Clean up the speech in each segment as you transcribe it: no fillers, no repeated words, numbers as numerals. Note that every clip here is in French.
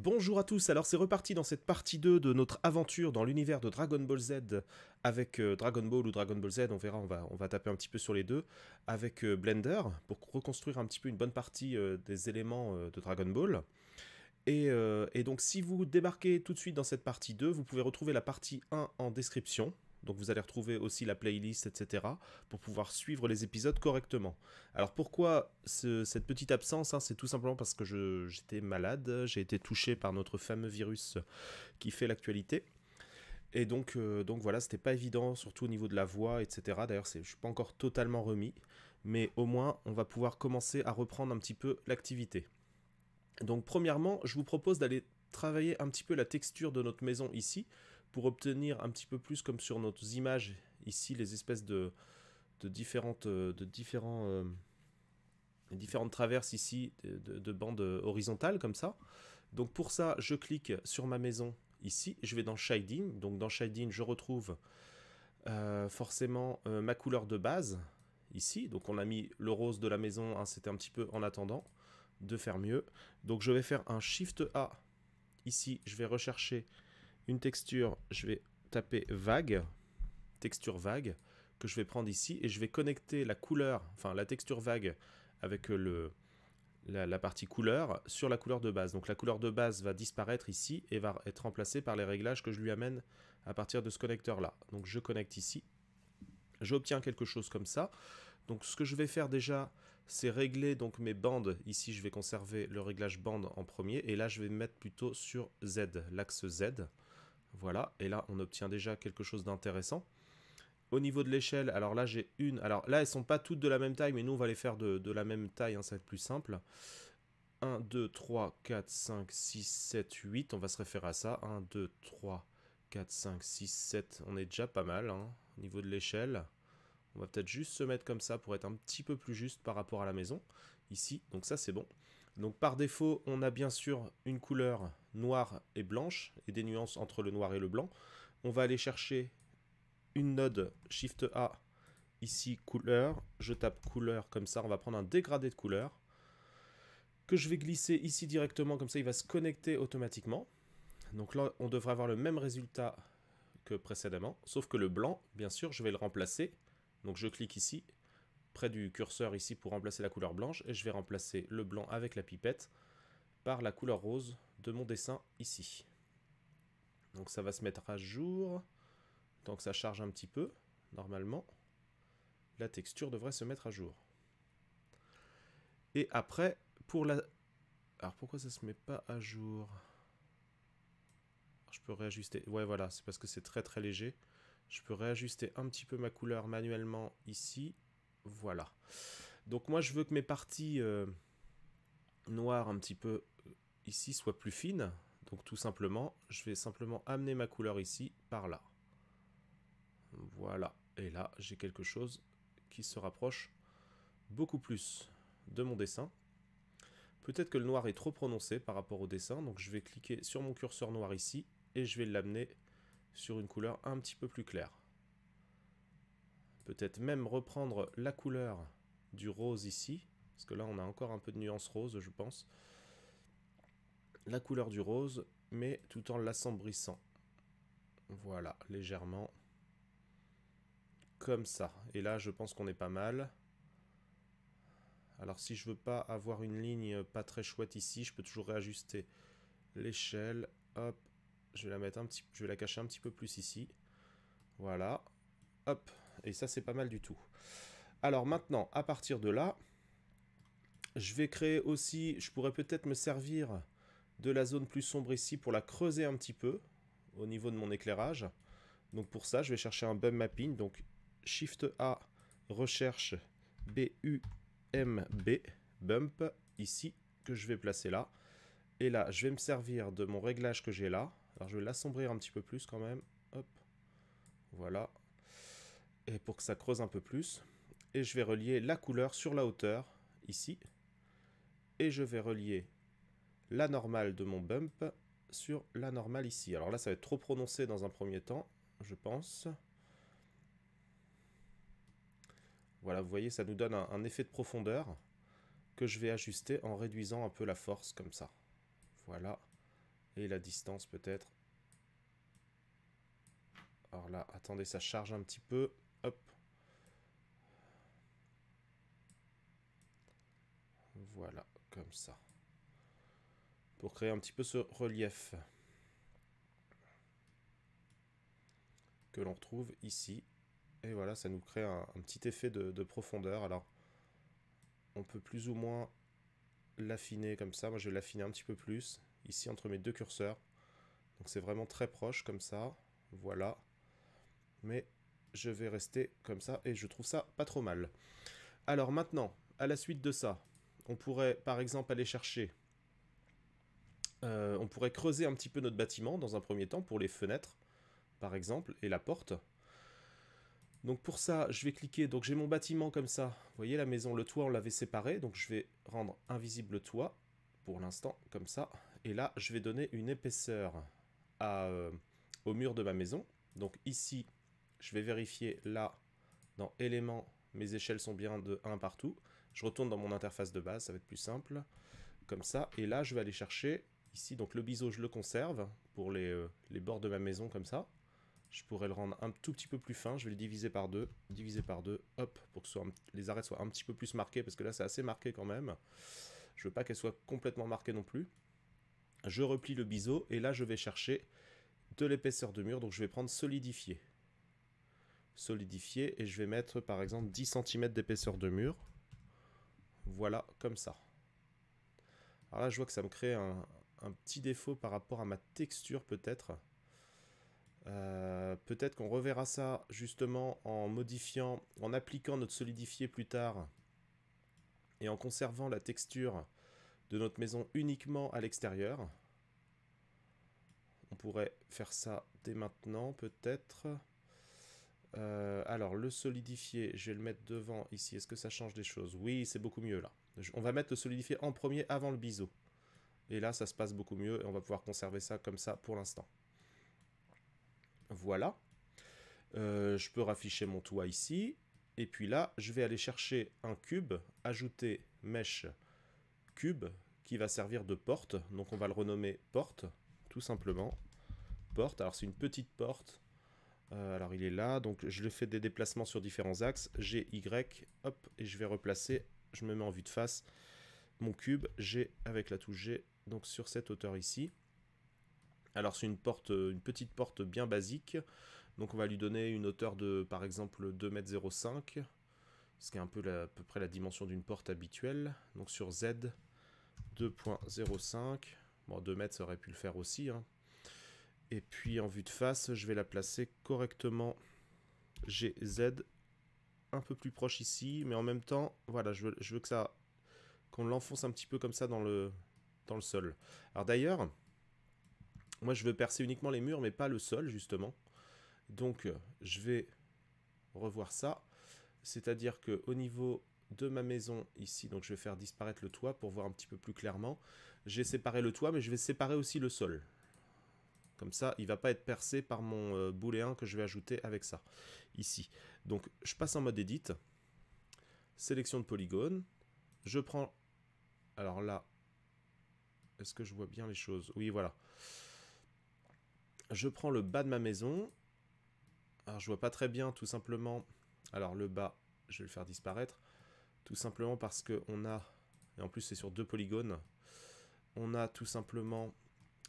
Bonjour à tous, alors c'est reparti dans cette partie 2 de notre aventure dans l'univers de Dragon Ball Z avec Dragon Ball ou Dragon Ball Z, on verra, on va taper un petit peu sur les deux, avec Blender pour reconstruire un petit peu une bonne partie des éléments de Dragon Ball. Et donc si vous débarquez tout de suite dans cette partie 2, vous pouvez retrouver la partie 1 en description. Donc vous allez retrouver aussi la playlist, etc. pour pouvoir suivre les épisodes correctement. Alors pourquoi cette petite absence, hein, c'est tout simplement parce que j'étais malade, j'ai été touché par notre fameux virus qui fait l'actualité. Et donc voilà, c'était pas évident, surtout au niveau de la voix, etc. D'ailleurs, je suis pas encore totalement remis, mais au moins on va pouvoir commencer à reprendre un petit peu l'activité. Donc premièrement, je vous propose d'aller travailler un petit peu la texture de notre maison ici, pour obtenir un petit peu plus comme sur nos images ici, les espèces de différentes traverses ici, de bandes horizontales comme ça. Donc pour ça, je clique sur ma maison ici, je vais dans Shading, donc dans Shading, je retrouve forcément ma couleur de base ici, donc on a mis le rose de la maison, hein, c'était un petit peu en attendant de faire mieux. Donc je vais faire un Shift A ici, je vais rechercher une texture, je vais taper vague, texture vague, que je vais prendre ici, et je vais connecter la couleur, enfin la texture vague avec la partie couleur sur la couleur de base. Donc la couleur de base va disparaître ici et va être remplacée par les réglages que je lui amène à partir de ce connecteur là. Donc je connecte ici, j'obtiens quelque chose comme ça. Donc ce que je vais faire déjà, c'est régler donc mes bandes. Ici je vais conserver le réglage bande en premier, et là je vais me mettre plutôt sur Z, l'axe Z. Voilà, et là on obtient déjà quelque chose d'intéressant. Au niveau de l'échelle, alors là j'ai une... Alors là elles sont pas toutes de la même taille, mais nous on va les faire de la même taille, hein, ça va être plus simple. 1, 2, 3, 4, 5, 6, 7, 8, on va se référer à ça. 1, 2, 3, 4, 5, 6, 7, on est déjà pas mal, hein, au niveau de l'échelle. On va peut-être juste se mettre comme ça pour être un petit peu plus juste par rapport à la maison, ici, donc ça c'est bon. Donc par défaut, on a bien sûr une couleur noire et blanche, et des nuances entre le noir et le blanc. On va aller chercher une node Shift A, ici couleur, je tape couleur comme ça, on va prendre un dégradé de couleur, que je vais glisser ici directement, comme ça il va se connecter automatiquement. Donc là on devrait avoir le même résultat que précédemment, sauf que le blanc, bien sûr, je vais le remplacer. Donc je clique ici, près du curseur ici pour remplacer la couleur blanche, et je vais remplacer le blanc avec la pipette par la couleur rose de mon dessin ici. Donc ça va se mettre à jour, tant que ça charge un petit peu, normalement, la texture devrait se mettre à jour. Et après, pour la... Alors pourquoi ça se met pas à jour? Je peux réajuster, ouais voilà, c'est parce que c'est très très léger. Je peux réajuster un petit peu ma couleur manuellement ici, voilà. Donc moi je veux que mes parties noires un petit peu ici soient plus fines. Donc tout simplement, je vais simplement amener ma couleur ici, par là. Voilà, et là j'ai quelque chose qui se rapproche beaucoup plus de mon dessin. Peut-être que le noir est trop prononcé par rapport au dessin, donc je vais cliquer sur mon curseur noir ici, et je vais l'amener sur une couleur un petit peu plus claire. Peut-être même reprendre la couleur du rose ici, parce que là on a encore un peu de nuance rose je pense. La couleur du rose, mais tout en l'assombrissant. Voilà, légèrement. Comme ça. Et là je pense qu'on est pas mal. Alors si je veux pas avoir une ligne pas très chouette ici, je peux toujours réajuster l'échelle. Hop, je vais la mettre je vais la cacher un petit peu plus ici. Voilà. Hop, et ça c'est pas mal du tout. Alors maintenant, à partir de là, je vais créer aussi, je pourrais peut-être me servir de la zone plus sombre ici pour la creuser un petit peu au niveau de mon éclairage. Donc pour ça, je vais chercher un bump mapping. Donc Shift A, recherche BUMB, bump, ici, que je vais placer là. Et là, je vais me servir de mon réglage que j'ai là. Alors je vais l'assombrir un petit peu plus quand même. Hop, voilà. Et pour que ça creuse un peu plus. Et je vais relier la couleur sur la hauteur, ici. Et je vais relier la normale de mon bump sur la normale ici. Alors là, ça va être trop prononcé dans un premier temps, je pense. Voilà, vous voyez, ça nous donne un effet de profondeur que je vais ajuster en réduisant un peu la force, comme ça. Voilà. Et la distance peut-être. Alors là, attendez, ça charge un petit peu. Hop. Voilà, comme ça. Pour créer un petit peu ce relief que l'on retrouve ici. Et voilà, ça nous crée un petit effet de profondeur. Alors, on peut plus ou moins l'affiner comme ça. Moi, je vais l'affiner un petit peu plus, ici, entre mes deux curseurs. Donc, c'est vraiment très proche, comme ça. Voilà. Mais je vais rester comme ça, et je trouve ça pas trop mal. Alors, maintenant, à la suite de ça, on pourrait, par exemple, aller chercher... on pourrait creuser un petit peu notre bâtiment, dans un premier temps, pour les fenêtres, par exemple, et la porte. Donc pour ça, je vais cliquer, donc j'ai mon bâtiment comme ça, vous voyez la maison, le toit on l'avait séparé, donc je vais rendre invisible le toit, pour l'instant, comme ça, et là je vais donner une épaisseur au mur de ma maison, donc ici, je vais vérifier là, dans éléments, mes échelles sont bien de 1 partout, je retourne dans mon interface de base, ça va être plus simple, comme ça, et là je vais aller chercher, ici, donc le biseau je le conserve, pour les bords de ma maison comme ça. Je pourrais le rendre un tout petit peu plus fin, je vais le diviser par deux, hop, pour que les arêtes soient un petit peu plus marquées, parce que là c'est assez marqué quand même. Je veux pas qu'elles soient complètement marquées non plus. Je replie le biseau, et là je vais chercher de l'épaisseur de mur, donc je vais prendre solidifier. Solidifier, et je vais mettre par exemple 10 cm d'épaisseur de mur. Voilà, comme ça. Alors là je vois que ça me crée un petit défaut par rapport à ma texture peut-être. Peut-être qu'on reverra ça justement en modifiant, en appliquant notre solidifié plus tard et en conservant la texture de notre maison uniquement à l'extérieur. On pourrait faire ça dès maintenant peut-être. Alors le solidifié, je vais le mettre devant ici. Est-ce que ça change des choses? Oui, c'est beaucoup mieux là. On va mettre le solidifié en premier avant le biseau. Et là ça se passe beaucoup mieux et on va pouvoir conserver ça comme ça pour l'instant. Voilà. Je peux rafficher mon toit ici. Et puis là, je vais aller chercher un cube, ajouter mèche cube, qui va servir de porte. Donc on va le renommer porte, tout simplement. Porte, alors c'est une petite porte. Alors il est là, donc je le fais des déplacements sur différents axes. G, Y, hop, et je vais replacer, je me mets en vue de face, mon cube, G avec la touche G, donc sur cette hauteur ici. Alors c'est une petite porte bien basique. Donc on va lui donner une hauteur de, par exemple, 2,05 m, ce qui est un peu à peu près la dimension d'une porte habituelle. Donc sur Z, 2,05. Bon, 2 mètres, ça aurait pu le faire aussi. Hein. Et puis en vue de face, je vais la placer correctement GZ, un peu plus proche ici, mais en même temps, voilà, je veux que ça, qu'on l'enfonce un petit peu comme ça dans le sol. Alors d'ailleurs, moi je veux percer uniquement les murs, mais pas le sol, justement. Donc je vais revoir ça, c'est-à-dire que au niveau de ma maison ici, donc je vais faire disparaître le toit pour voir un petit peu plus clairement. J'ai séparé le toit, mais je vais séparer aussi le sol. Comme ça, il ne va pas être percé par mon booléen que je vais ajouter avec ça, ici. Donc je passe en mode edit, sélection de polygone, je prends, alors là, est-ce que je vois bien les choses? Oui, voilà. Je prends le bas de ma maison. Alors je vois pas très bien, tout simplement. Alors le bas, je vais le faire disparaître. Tout simplement parce qu'on a, et en plus c'est sur 2 polygones, on a tout simplement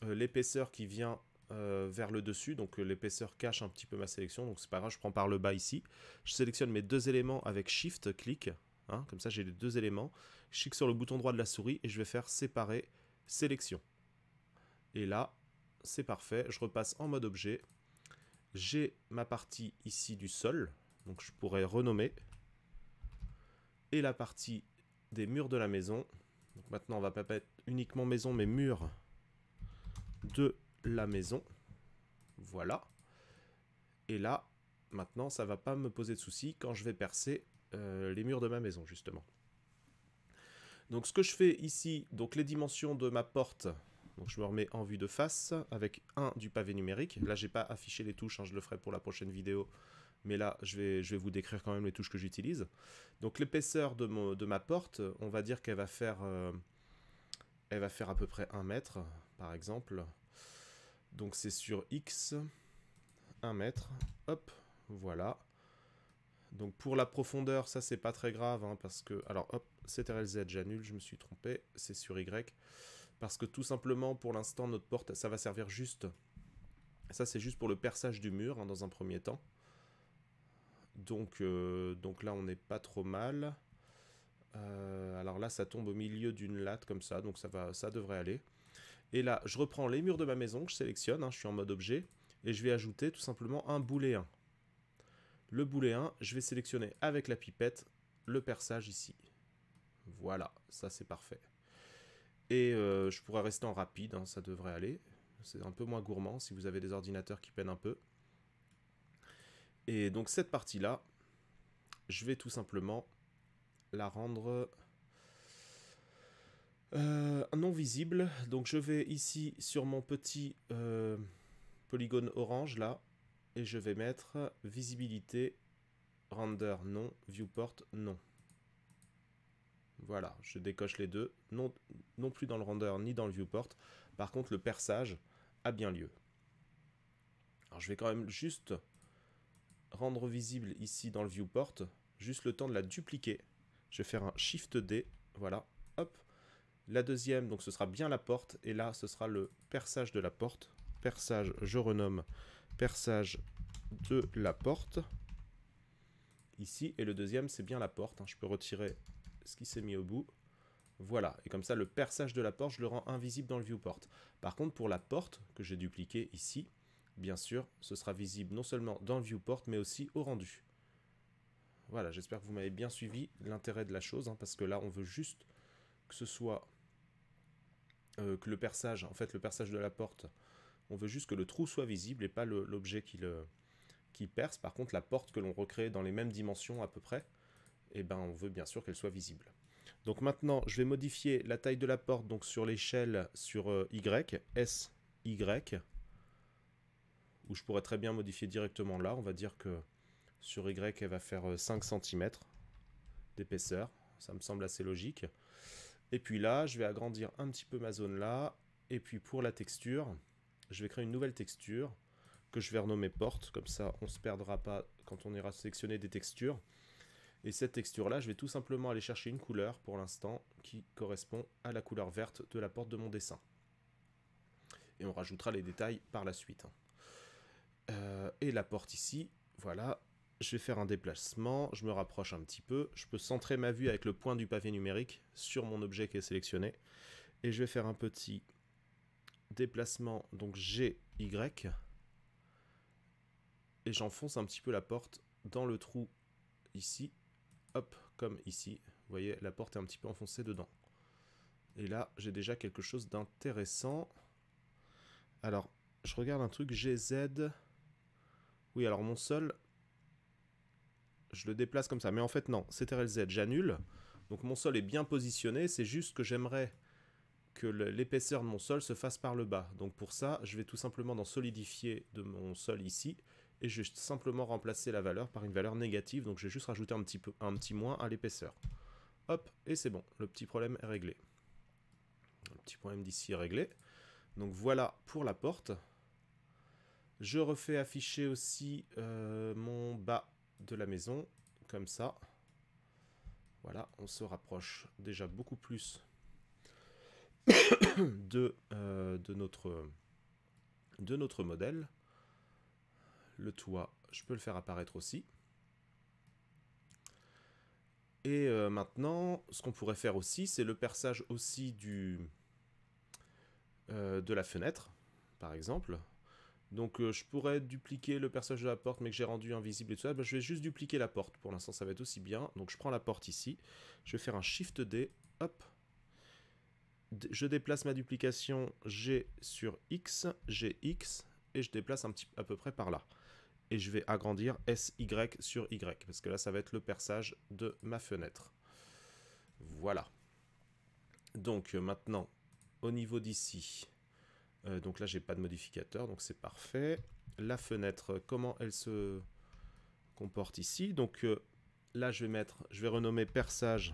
l'épaisseur qui vient vers le dessus. Donc l'épaisseur cache un petit peu ma sélection. Donc c'est pas grave, je prends par le bas ici. Je sélectionne mes 2 éléments avec Shift, clic. Hein, comme ça j'ai les 2 éléments. Je clique sur le bouton droit de la souris et je vais faire séparer sélection. Et là, c'est parfait. Je repasse en mode objet. J'ai ma partie ici du sol, donc je pourrais renommer, et la partie des murs de la maison. Donc maintenant on va pas mettre uniquement maison, mais murs de la maison. Voilà. Et là, maintenant ça va pas me poser de soucis quand je vais percer les murs de ma maison, justement. Donc ce que je fais ici, donc les dimensions de ma porte. Donc je me remets en vue de face avec 1 du pavé numérique. Là, j'ai pas affiché les touches, hein, je le ferai pour la prochaine vidéo. Mais là, je vais vous décrire quand même les touches que j'utilise. Donc l'épaisseur de ma porte, on va dire qu'elle va faire à peu près 1 mètre. par exemple. Donc c'est sur X, 1 mètre, hop, voilà. Donc pour la profondeur, ça c'est pas très grave, hein, parce que... Alors hop, CTRL-Z, j'annule, je me suis trompé, c'est sur Y. Parce que tout simplement, pour l'instant, notre porte, ça va servir juste... Ça c'est juste pour le perçage du mur, hein, dans un premier temps. Donc là, on n'est pas trop mal. Alors là, ça tombe au milieu d'une latte, comme ça, donc ça devrait aller. Et là, je reprends les murs de ma maison, que je sélectionne, hein, je suis en mode objet, et je vais ajouter tout simplement un boulet 1. Le boulet 1, je vais sélectionner avec la pipette le perçage ici. Voilà, ça c'est parfait. Et je pourrais rester en rapide, hein, ça devrait aller. C'est un peu moins gourmand si vous avez des ordinateurs qui peinent un peu. Et donc cette partie-là, je vais tout simplement la rendre non visible. Donc je vais ici sur mon petit polygone orange là, et je vais mettre visibilité, render non, viewport non. Voilà, je décoche les deux, non plus dans le render ni dans le viewport. Par contre, le perçage a bien lieu. Alors je vais quand même juste rendre visible ici dans le viewport, juste le temps de la dupliquer. Je vais faire un Shift D, voilà, hop. La deuxième, donc ce sera bien la porte, et là ce sera le perçage de la porte. Perçage, je renomme perçage de la porte. Ici, et le deuxième c'est bien la porte, hein. Je peux retirer ce qui s'est mis au bout. Voilà, et comme ça le perçage de la porte, je le rends invisible dans le viewport. Par contre, pour la porte, que j'ai dupliquée ici, bien sûr, ce sera visible non seulement dans le viewport, mais aussi au rendu. Voilà, j'espère que vous m'avez bien suivi l'intérêt de la chose, hein, parce que là, on veut juste que ce soit... que le perçage, en fait, le perçage de la porte, on veut juste que le trou soit visible et pas l'objet qui perce. Par contre, la porte que l'on recrée dans les mêmes dimensions à peu près, eh ben, on veut bien sûr qu'elle soit visible. Donc maintenant, je vais modifier la taille de la porte donc sur l'échelle sur Y, S, Y, où je pourrais très bien modifier directement là. On va dire que sur Y, elle va faire 5 cm d'épaisseur. Ça me semble assez logique. Et puis là, je vais agrandir un petit peu ma zone là. Et puis pour la texture, je vais créer une nouvelle texture que je vais renommer porte. Comme ça, on ne se perdra pas quand on ira sélectionner des textures. Et cette texture-là, je vais tout simplement aller chercher une couleur pour l'instant qui correspond à la couleur verte de la porte de mon dessin. Et on rajoutera les détails par la suite. Et la porte ici, voilà, je vais faire un déplacement, je me rapproche un petit peu, je peux centrer ma vue avec le point du pavé numérique sur mon objet qui est sélectionné. Et je vais faire un petit déplacement, donc GY, et j'enfonce un petit peu la porte dans le trou ici. Hop, comme ici, vous voyez, la porte est un petit peu enfoncée dedans. Et là, j'ai déjà quelque chose d'intéressant. Alors, je regarde un truc, GZ. Oui, alors mon sol, je le déplace comme ça. Mais en fait, non, CTRL-Z, j'annule. Donc mon sol est bien positionné, c'est juste que j'aimerais que l'épaisseur de mon sol se fasse par le bas. Donc pour ça, je vais tout simplement dans solidifier de mon sol ici, et je vais simplement remplacer la valeur par une valeur négative. Donc je vais juste rajouter un petit moins à l'épaisseur. Hop, et c'est bon, le petit problème est réglé. Le petit problème d'ici est réglé. Donc voilà pour la porte. Je refais afficher aussi mon bas de la maison, comme ça. Voilà, on se rapproche déjà beaucoup plus de notre modèle. Le toit, je peux le faire apparaître aussi. Et maintenant, ce qu'on pourrait faire aussi, c'est le perçage aussi de la fenêtre, par exemple. Donc je pourrais dupliquer le perçage de la porte, mais que j'ai rendu invisible et tout ça. Ben, je vais juste dupliquer la porte. Pour l'instant, ça va être aussi bien. Donc je prends la porte ici. Je vais faire un Shift D. Hop. Je déplace ma duplication G sur X, GX, et je déplace à peu près par là. Et je vais agrandir SY sur Y, parce que là, ça va être le perçage de ma fenêtre. Voilà. Donc maintenant, au niveau d'ici, donc là, j'ai pas de modificateur, donc c'est parfait. La fenêtre, comment elle se comporte ici? Donc là, je vais renommer perçage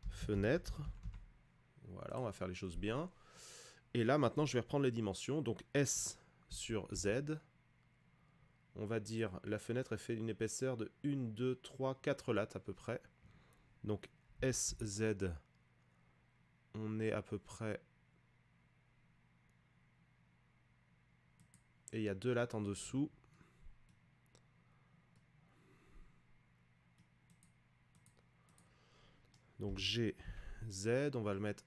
fenêtre. Voilà, on va faire les choses bien. Et là, maintenant, je vais reprendre les dimensions. Donc S sur Z. On va dire la fenêtre, elle fait une épaisseur de 1, 2, 3, 4 lattes à peu près. Donc SZ, on est à peu près... Et il y a 2 lattes en dessous. Donc GZ, on va mettre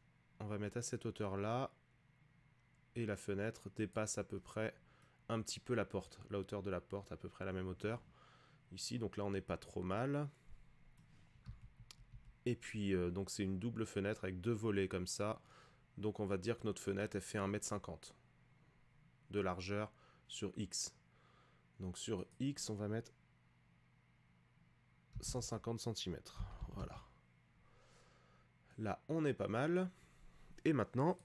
à cette hauteur-là. Et la fenêtre dépasse à peu près un petit peu la porte. La hauteur de la porte, à peu près la même hauteur. Ici, donc là, on n'est pas trop mal. Et puis, donc c'est une double fenêtre avec 2 volets comme ça. Donc on va dire que notre fenêtre, elle fait 1,50 m de largeur sur X. Donc sur X, on va mettre 150 cm. Voilà. Là, on est pas mal. Et maintenant,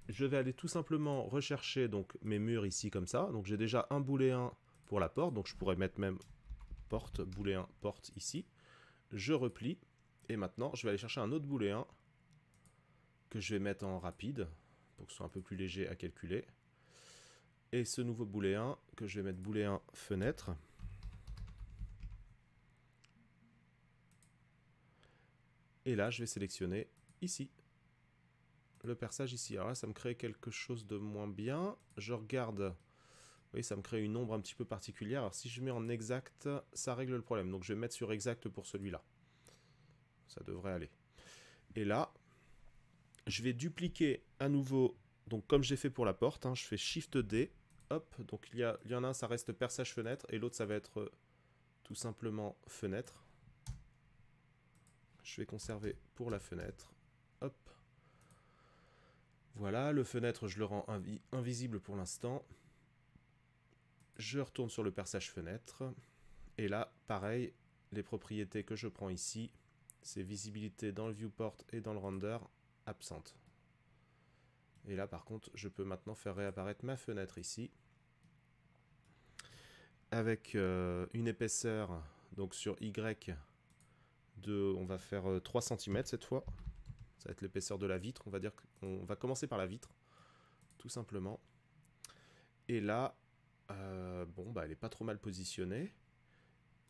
je vais aller tout simplement rechercher donc mes murs ici comme ça. Donc j'ai déjà un booléen pour la porte. Donc je pourrais mettre même porte, booléen, porte ici. Je replie. Et maintenant, je vais aller chercher un autre booléen que je vais mettre en rapide pour que ce soit un peu plus léger à calculer. Et ce nouveau booléen que je vais mettre booléen fenêtre. Et là, je vais sélectionner ici. Le perçage ici. Alors là, ça me crée quelque chose de moins bien. Je regarde. Oui, ça me crée une ombre un petit peu particulière. Alors si je mets en exact, ça règle le problème. Donc je vais mettre sur exact pour celui-là. Ça devrait aller. Et là, je vais dupliquer à nouveau. Donc comme j'ai fait pour la porte, hein, je fais Shift D. Hop, donc il y en a un, ça reste perçage fenêtre. Et l'autre, ça va être tout simplement fenêtre. Je vais conserver pour la fenêtre. Hop. Voilà, le fenêtre, je le rends invisible pour l'instant. Je retourne sur le perçage fenêtre. Et là, pareil, les propriétés que je prends ici, c'est visibilité dans le viewport et dans le render, absente. Et là, par contre, je peux maintenant faire réapparaître ma fenêtre ici. Avec une épaisseur, donc sur Y, on va faire 3 cm cette fois. Ça va être l'épaisseur de la vitre. On va dire qu'on va commencer par la vitre, tout simplement. Et là, bon, bah, elle n'est pas trop mal positionnée.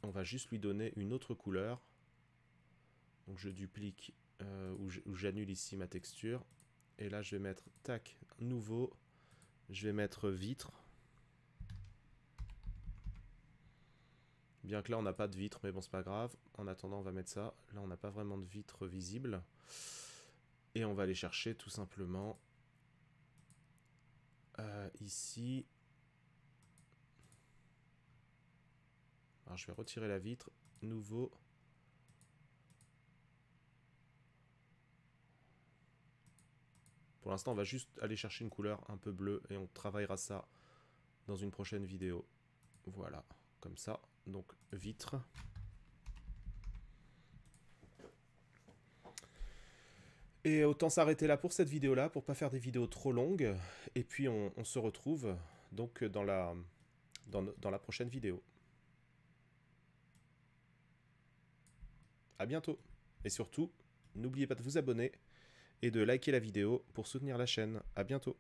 On va juste lui donner une autre couleur. Donc je duplique ou j'annule ici ma texture. Et là, je vais mettre tac, nouveau. Je vais mettre vitre. Bien que là, on n'a pas de vitre, mais bon, c'est pas grave. En attendant, on va mettre ça. Là, on n'a pas vraiment de vitre visible. Et on va aller chercher tout simplement ici. Alors, je vais retirer la vitre. Nouveau. Pour l'instant, on va juste aller chercher une couleur un peu bleue et on travaillera ça dans une prochaine vidéo. Voilà, comme ça. Donc, vitre. Et autant s'arrêter là pour cette vidéo-là, pour pas faire des vidéos trop longues. Et puis, on se retrouve donc dans la prochaine vidéo. À bientôt. Et surtout, n'oubliez pas de vous abonner et de liker la vidéo pour soutenir la chaîne. À bientôt.